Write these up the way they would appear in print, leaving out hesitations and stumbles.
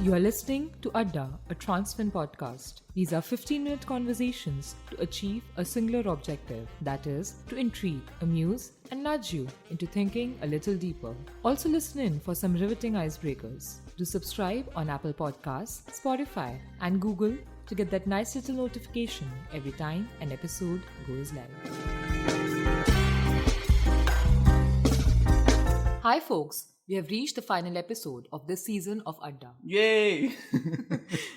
You are listening to Adda, a Transfin podcast. These are 15-minute conversations to achieve a singular objective, that is, to intrigue, amuse, and nudge you into thinking a little deeper. Also listen in for some riveting icebreakers. Do subscribe on Apple Podcasts, Spotify, and Google to get that nice little notification every time an episode goes live. Hi folks, we have reached the final episode of this season of Adda. Yay!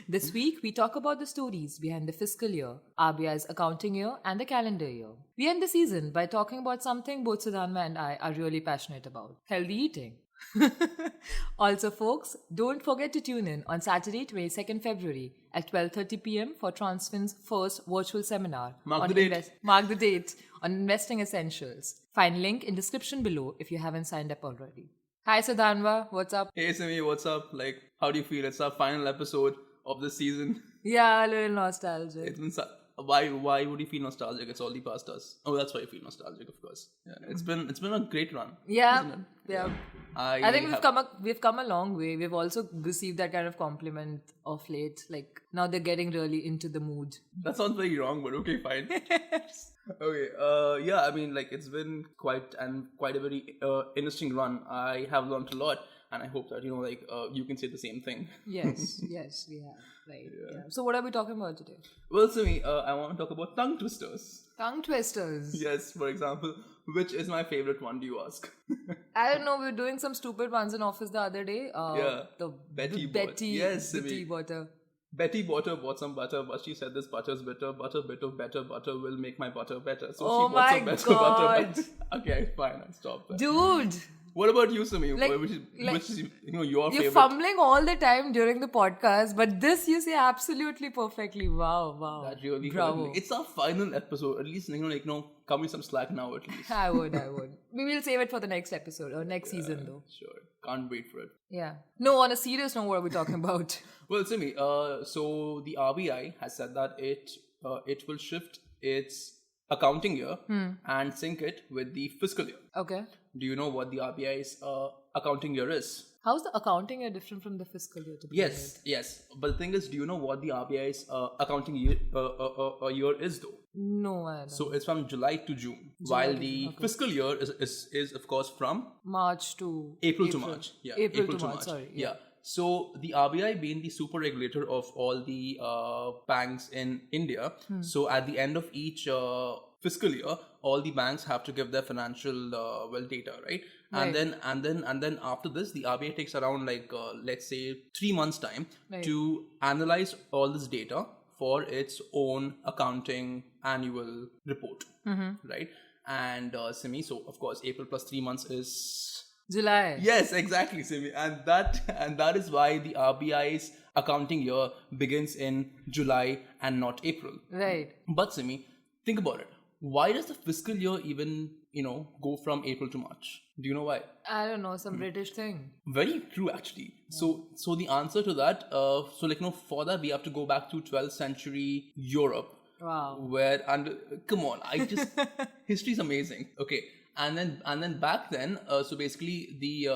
This week, we talk about the stories behind the fiscal year, RBI's accounting year, and the calendar year. We end the season by talking about something both Sudhanva and I are really passionate about: healthy eating. Also, folks, don't forget to tune in on Saturday, 22nd February at 12:30 p.m. for Transfin's first virtual seminar. Mark the date. Mark the date on investing essentials. Find link in description below if you haven't signed up already. Hi Sudhanva, what's up? Hey Simi, what's up? How do you feel? It's our final episode of this season. Yeah, a little nostalgic. It's been why would you feel nostalgic? It's already past us. Oh, that's why you feel nostalgic, of course. Yeah, it's been a great run. Yeah, yeah. I think have- we've come a long way. We've also received that kind of compliment of late. Like now they're getting really into the mood. That sounds very wrong, but okay, fine. Okay. Yeah. I mean, it's been quite a very interesting run. I have learned a lot, and I hope that you can say the same thing. Yes, yes, we have. Right. Yeah. So what are we talking about today? Well, Simi, I want to talk about tongue twisters. Tongue twisters. Yes, for example, which is my favorite one? Do you ask? I don't know. We were doing some stupid ones in office the other day. Yeah. Betty. Yes, Betty Simi. butter. Betty bought some butter, but she said this butter's bitter. Butter will make my butter better. So Oh she bought some my better God. butter. Okay, fine, I'll stop. Dude. What about you, Sami? Like- Which is your You're favorite? fumbling all the time during the podcast, but this you say absolutely perfectly. Wow. That really Bravo. hurt me. It's our final episode. At least cut me some slack now. At least. I would. We will save it for the next episode or next season though. Sure. Can't wait for it. Yeah. No, on a serious note, what are we talking about? Well, Simi. So the RBI has said that it will shift its accounting year and sync it with the fiscal year. Okay. Do you know what the RBI's accounting year is? How's the accounting year different from the fiscal year to begin with? Yes. But the thing is, do you know what the RBI's accounting year is though? No, I don't. So it's from July to June, while the fiscal year is of course from March to April to March. Yeah, April to March. Sorry. Yeah. So the RBI being the super regulator of all the banks in India, so at the end of each fiscal year, all the banks have to give their financial data, right? Right. And then after this, the RBI takes around let's say 3 months time to analyze all this data for its own accounting annual report, right? And Simi, so of course April plus 3 months is July. Yes, exactly, Simi. And that is why the RBI's accounting year begins in July and not April. Right. But Simi, think about it. Why does the fiscal year even, go from April to March? Do you know why? I don't know, some British thing. Very true, actually. So the answer to that, for that we have to go back to 12th century Europe. Wow. Come on, history is amazing. Okay. And then back then, so basically the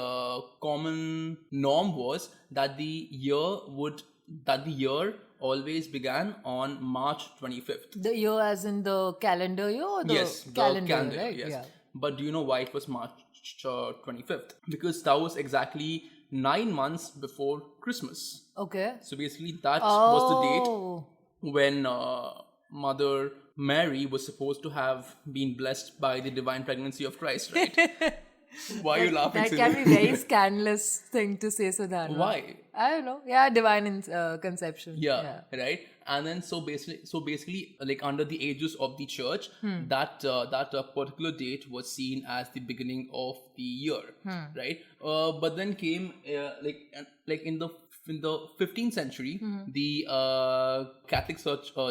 common norm was that the year always began on March 25th. The year as in the calendar year or the Yes, the calendar, right? yes. Yeah. But do you know why it was March 25th? Because that was exactly 9 months before Christmas. Okay. So basically that was the date Oh. when Mother Mary was supposed to have been blessed by the divine pregnancy of Christ, right? Why are you laughing? That Simi? can be very scandalous thing to say, Sudhanva. Why? I don't know. Yeah, divine conception. Yeah, right. And then so basically, under the aegis of the church, that particular date was seen as the beginning of the year, right? But then came in the 15th century, the Catholic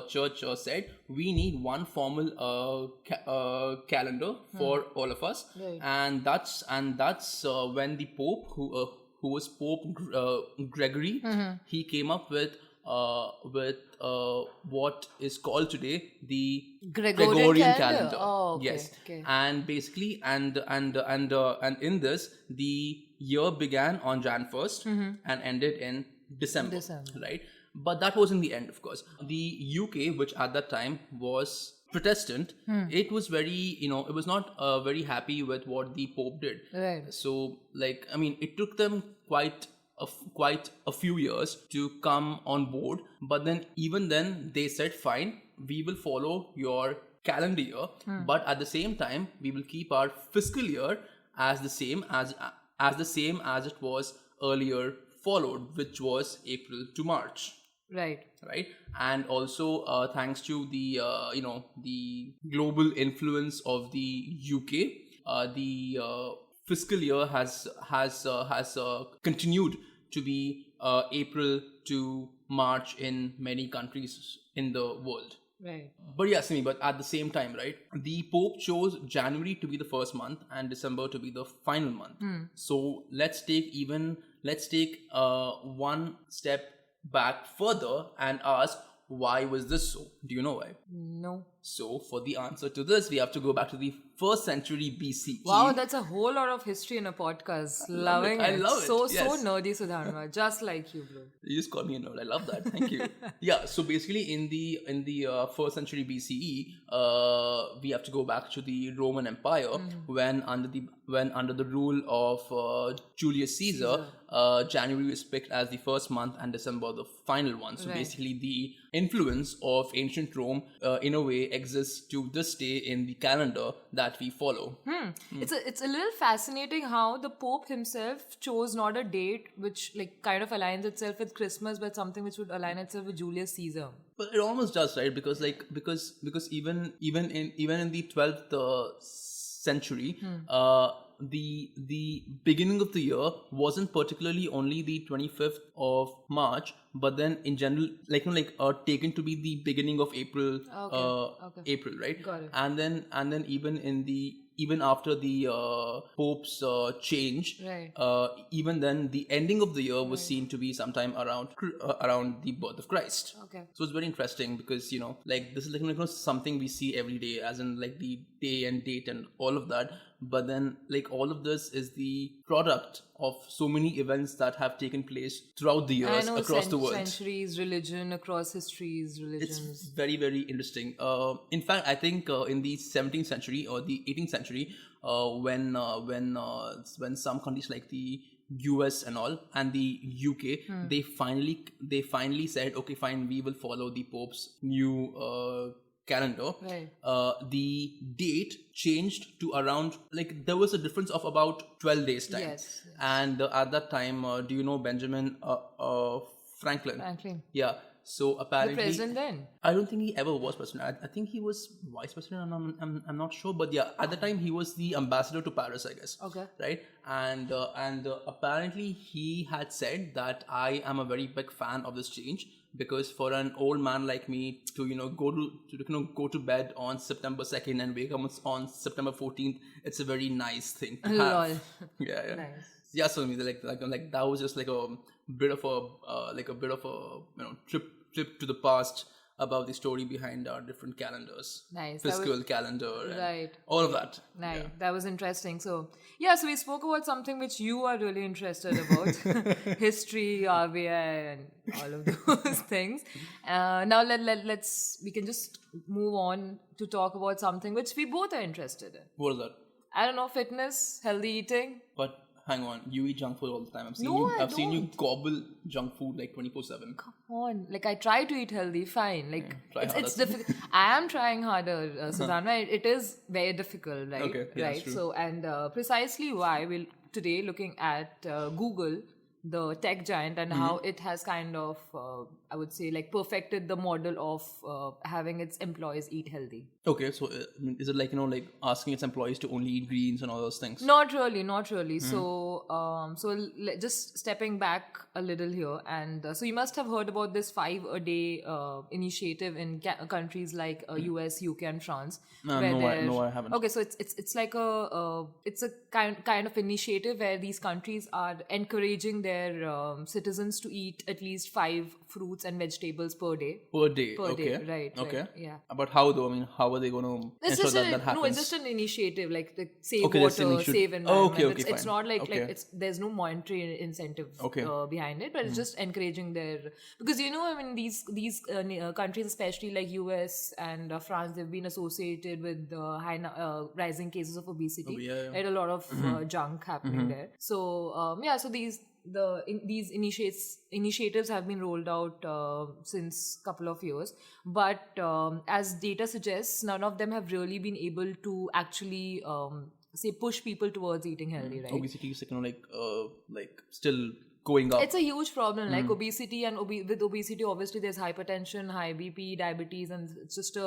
Church said we need one formal calendar for all of us, Right. and that's when the Pope, who was Pope Gregory, he came up with what is called today the Gregorian calendar. Oh, okay, Yes, okay. and basically, and in this, the year began on Jan 1st and ended in December, December. right? But that wasn't the end, of course. The UK, which at that time was Protestant, it was very, it was not very happy with what the Pope did. Right. So, like, I mean, it took them quite a few years to come on board. But then, even then, they said, fine, we will follow your calendar year, but at the same time, we will keep our fiscal year as the same as it was earlier followed, which was April to March. Right. And also thanks to the the global influence of the UK, the fiscal year has continued to be April to March in many countries in the world. Right. But yeah, Simi, but at the same time, right, the Pope chose January to be the first month and December to be the final month. So let's take one step back further and ask, why was this so? Do you know why? No. So for the answer to this, we have to go back to the 1st century BCE. Wow, that's a whole lot of history in a podcast. Loving it. I love it. So Yes. nerdy, Sudharma. Just like you, bro. You just called me a nerd. I love that. Thank you. Yeah. So basically, in the 1st century BCE, we have to go back to the Roman Empire when under the rule of Julius Caesar, January was picked as the first month and December the final one. So basically, the influence of ancient Rome, in a way, exists to this day in the calendar that we follow. It's a little fascinating how the Pope himself chose not a date which like kind of aligns itself with Christmas, but something which would align itself with Julius Caesar. But it almost does, right? Because even in the 12th century, the beginning of the year wasn't particularly only the 25th of March, but then in general, taken to be the beginning of April. Okay. April, right? Got it. And then even after the Pope's change, Right. even then the ending of the year was seen to be sometime around the birth of Christ. Okay. So it's very interesting because this is something we see every day, as in like the day and date and all of that. But then all of this is the product of so many events that have taken place throughout the years across the world. Centuries, religion, across histories, religions. It's very, very interesting. In fact, I think in the 17th century or the 18th century, when some countries like the US and all and the UK, they finally said, okay, fine, we will follow the Pope's new calendar. Right. The date changed to around there was a difference of about 12 days time. Yes. And at that time, do you know Benjamin Franklin? Yeah. So The apparently, president then? I don't think he ever was president. I think he was vice president. I'm not sure, but yeah, at the time he was the ambassador to Paris, I guess. Okay. Right, and apparently he had said that I am a very big fan of this change because for an old man like me to go to bed on September 2nd and wake up on September 14th, it's a very nice thing to have. Lol. Yeah. Nice. Yeah, so like that was just like a bit of a trip to the past about the story behind our different calendars. Nice. Fiscal calendar. And right. all of that. Nice. Yeah. That was interesting. So we spoke about something which you are really interested about. History, RBI and all of those things. Now we can just move on to talk about something which we both are interested in. What is that? I don't know, fitness, healthy eating. But hang on, you eat junk food all the time. I've seen you gobble junk food 24/7. Come on, I try to eat healthy, fine. Try it's harder. difficult. I am trying harder, Sudharma. It is very difficult, right? Okay, yeah, right. that's true. So, and precisely why we'll today looking at Google, the tech giant, and how it has kind of, I would say, perfected the model of having its employees eat healthy. Okay, so is it asking its employees to only eat greens and all those things? Not really. So, just stepping back a little here, and so you must have heard about this 5-a-day initiative in countries like US, UK, and France. No, I haven't. Okay, so it's like it's a kind of initiative where these countries are encouraging their citizens to eat at least 5 fruits and vegetables per day. Per day. Per Okay. day, right, Okay. right, yeah. But how though? I mean, how are they going to It's ensure just that happens? no, it's just an initiative, like the save Okay, that's an water, issue. save Oh, environment. okay, okay, it's fine. not like Okay. it's there's no monetary incentive Okay. behind it, but it's just encouraging their, because I mean these countries, especially like US and France, they've been associated with high rising cases of obesity. Oh, yeah. Right, a lot of junk happening there. So so these initiatives have been rolled out since couple of years, but as data suggests, none of them have really been able to actually say push people towards eating healthy, right? Obesity is like still going up. It's a huge problem, like obesity, and with obesity, obviously there's hypertension, high BP, diabetes, and it's just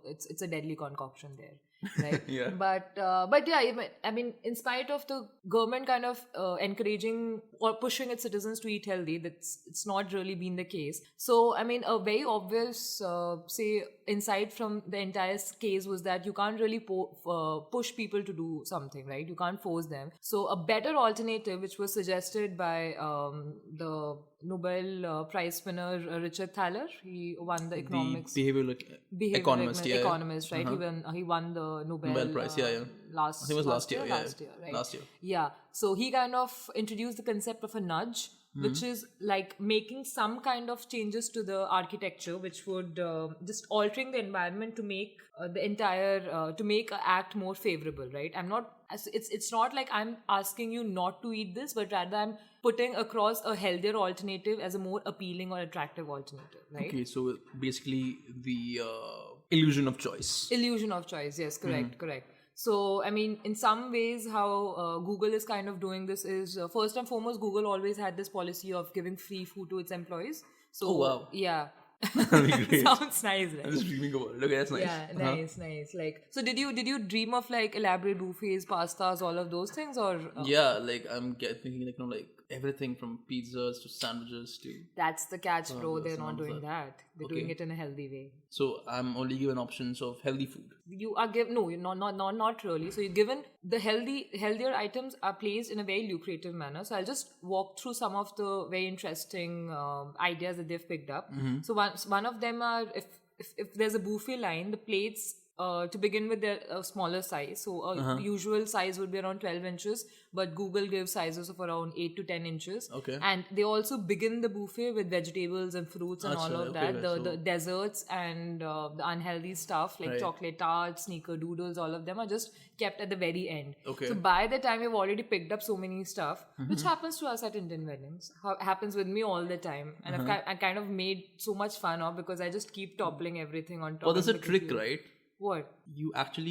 it's a deadly concoction there, right? Yeah. But yeah, I mean, in spite of the government kind of encouraging or pushing its citizens to eat healthy, it's not really been the case. So I mean, a very obvious insight from the entire case was that you can't really push people to do something, right? You can't force them. So a better alternative, which was suggested by the Nobel Prize winner Richard Thaler, he won the economics Behavioral economist, yeah. economist, right? He won the Nobel Prize, yeah. Last, I think it was last year, right? Last year. Yeah. So he kind of introduced the concept of a nudge, which is like making some kind of changes to the architecture, which would just altering the environment to make the entire to make an act more favorable, right? It's not like I'm asking you not to eat this, but rather I'm putting across a healthier alternative as a more appealing or attractive alternative, right? Okay, so basically the illusion of choice. Illusion of choice, yes, correct. So, I mean, in some ways, how Google is kind of doing this is, first and foremost, Google always had this policy of giving free food to its employees. So, oh, wow. Yeah. That'd be great. Sounds nice, right? I'm just dreaming about it. Okay, that's nice. Yeah, nice. Like, so did you dream of like elaborate buffets, pastas, all of those things, or? Yeah, like I'm thinking like everything from pizzas to sandwiches to. That's the catch, bro. They're not doing that. They're doing it in a healthy way. So I'm only given options of healthy food. You are given not really. So you're given the healthier items are placed in a very lucrative manner. So I'll just walk through some of the very interesting ideas that they've picked up. So one of them are if there's a buffet line, the plates. To begin with, they're a smaller size. So a usual size would be around 12 inches, but Google gives sizes of around 8 to 10 inches. Okay. And they also begin the buffet with vegetables and fruits and all of that. The desserts and the unhealthy stuff like chocolate tarts, sneakerdoodles, all of them are just kept at the very end. Okay. So by the time you've already picked up so many stuff, which happens to us at Indian weddings, happens with me all the time. And I kind of made so much fun of because I just keep toppling everything on top. Well, there's a trick, right? What? You actually,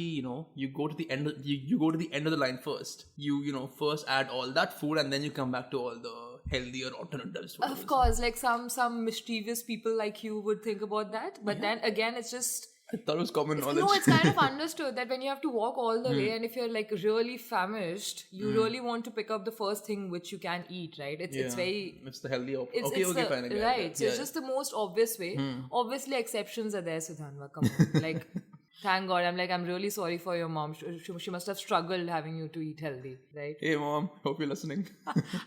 you go to the end of, you go to the end of the line first. You first add all that food and then you come back to all the healthier alternatives. Of course, like some mischievous people like you would think about that. But then again, it's just... I thought it was common knowledge. No, it's kind of understood that when you have to walk all the way and if you're like really famished, you really want to pick up the first thing which you can eat, right? It's very... It's the healthy option. Fine. Right. So it's just the most obvious way. Obviously, exceptions are there, Sudhanva. Come on. Like... Thank God. I'm really sorry for your mom. She must have struggled having you to eat healthy, right? Hey, mom. Hope you're listening.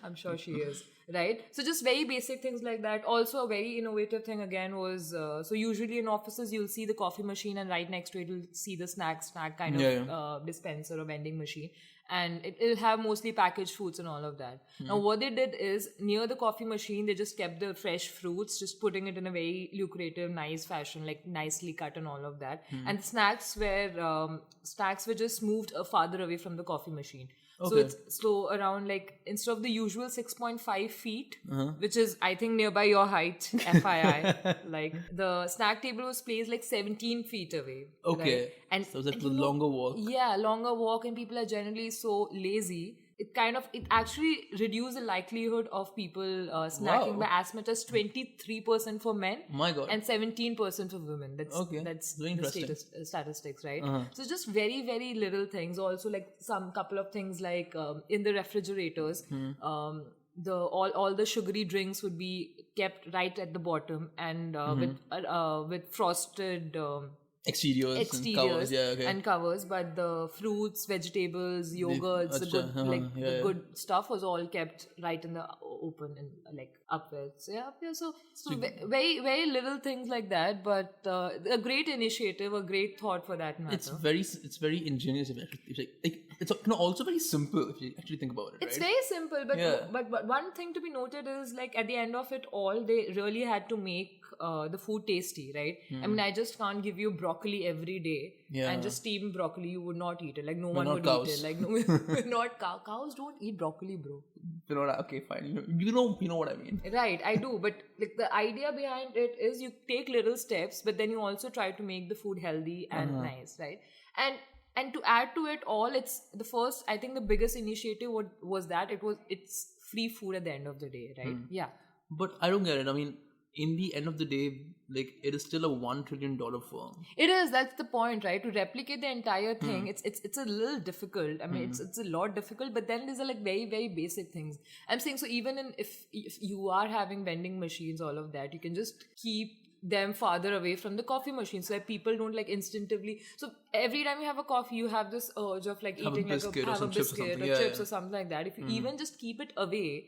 I'm sure she is, right? So just very basic things like that. Also, a very innovative thing again was, so usually in offices, you'll see the coffee machine and right next to it, you'll see the snack kind of dispenser or vending machine. And it'll have mostly packaged foods and all of that. Now, what they did is, near the coffee machine, they just kept the fresh fruits, just putting it in a very lucrative, nice fashion, like nicely cut and all of that. And snacks were just moved farther away from the coffee machine. Okay. So around like, instead of the usual 6.5 feet, which is, I think, nearby your height, FYI, like the snack table was placed like 17 feet away. Okay. Right? And so it's a longer walk. Yeah, longer walk, and people are generally so lazy. It actually reduced the likelihood of people snacking by as much as 23% for men. My God. And 17% for women. That's the statistics, right? So just very, very little things. Also, like couple of things like in the refrigerators, all the sugary drinks would be kept right at the bottom and with frosted exteriors and covers, and covers, but the fruits, vegetables, yogurts, the good stuff was all kept right in the open and like upwards. So very, very little things like that, but a great initiative, a great thought for that matter. It's very ingenious. It's also very simple if you actually think about it. It's very simple, but one thing to be noted is like at the end of it all, they really had to make the food tasty, right? I mean, I just can't give you broccoli every day and just steam broccoli. You would not eat it. Like no one would eat it. Like no, not cows don't eat broccoli, bro. Okay, fine. You know what I mean. Right, I do. But like the idea behind it is you take little steps, but then you also try to make the food healthy and nice, right? And to add to it all, it's the first. I think the biggest initiative was that it's free food at the end of the day, right? Yeah. But I don't get it. I mean, in the end of the day, like it is still a $1 trillion firm. It is. That's the point, right? To replicate the entire thing, it's a little difficult. I mean, it's a lot difficult. But then there's like very, very basic things. I'm saying so. Even if you are having vending machines, all of that, you can just keep them farther away from the coffee machine so that people don't like instinctively. So every time you have a coffee, you have this urge of like eating like a biscuit or chips or something like that. If you even just keep it away,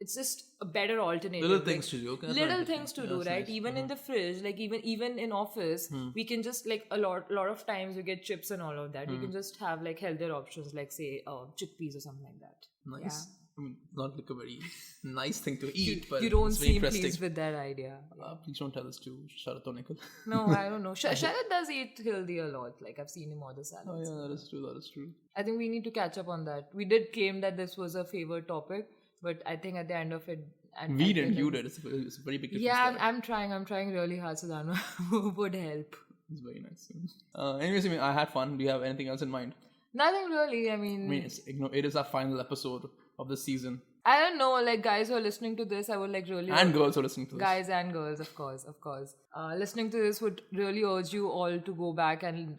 it's just a better alternative. Little things to do. Okay? Little things to do, right? Nice. Even in the fridge, like even in office, we can just like a lot of times we get chips and all of that. We can just have like healthier options, like say chickpeas or something like that. Nice. Yeah. I mean, not like a very nice thing to eat, but you don't it's seem pleased with that idea. Please don't tell this to Sharat or Nikhil. No, I don't know. Sharat does eat healthy a lot. Like I've seen him order salads. Oh yeah, that is true. I think we need to catch up on that. We did claim that this was a favored topic, but I think at the end of it, we didn't. You did. It's a very big difference. Yeah, I'm trying really hard, Sudhanu. Would help. It's very nice. Anyways, I mean, I had fun. Do you have anything else in mind? Nothing really. I mean, it is our final episode of the season. I don't know, like guys who are listening to this, I would like really... And girls who are listening to this. Guys and girls, of course. Listening to this would really urge you all to go back and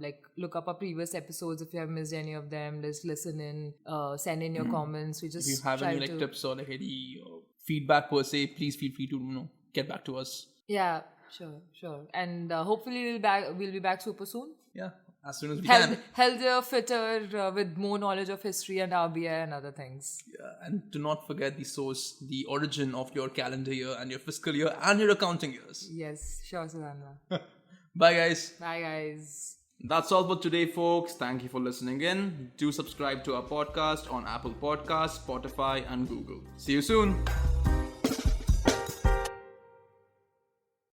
like look up our previous episodes if you have missed any of them. Just listen in, send in your comments. We just if you have any like tips or like any feedback per se, please feel free to get back to us. Yeah, sure. And hopefully we'll be back super soon. Yeah. As soon as we can. Healthier, fitter, with more knowledge of history and RBI and other things. Yeah, and do not forget the source, the origin of your calendar year and your fiscal year and your accounting years. Yes, sure, Sudanna. Bye, guys. Bye, guys. That's all for today, folks. Thank you for listening in. Do subscribe to our podcast on Apple Podcasts, Spotify, and Google. See you soon.